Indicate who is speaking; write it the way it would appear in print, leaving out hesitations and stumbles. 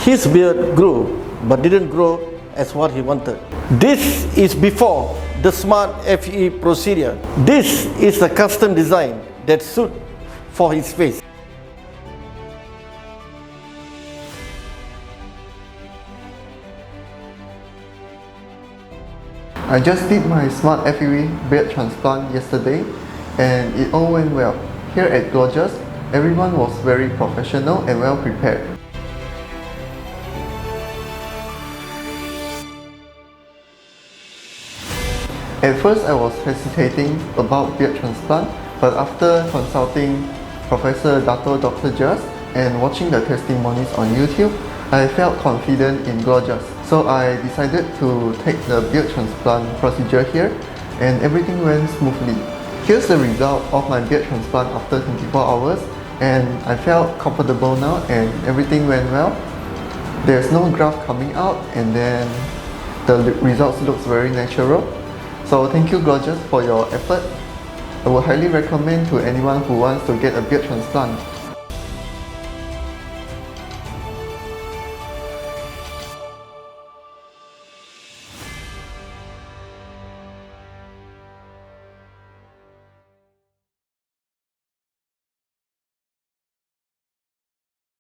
Speaker 1: His beard grew, but didn't grow as what he wanted. This is before the smart FE procedure. This is the custom design that suit for his face.
Speaker 2: I just did my smart FEV beard transplant yesterday and it all went well. Here at GLOJAS, everyone was very professional and well prepared. At first I was hesitating about beard transplant, but after consulting Professor Dr. Jas and watching the testimonies on YouTube, I felt confident in GLOJAS. So I decided to take the beard transplant procedure here and everything went smoothly. Here's the result of my beard transplant after 24 hours and I felt comfortable now and everything went well. There's no graft coming out and then the results looks very natural. So thank you GLOJAS for your effort. I would highly recommend to anyone who wants to get a beard transplant.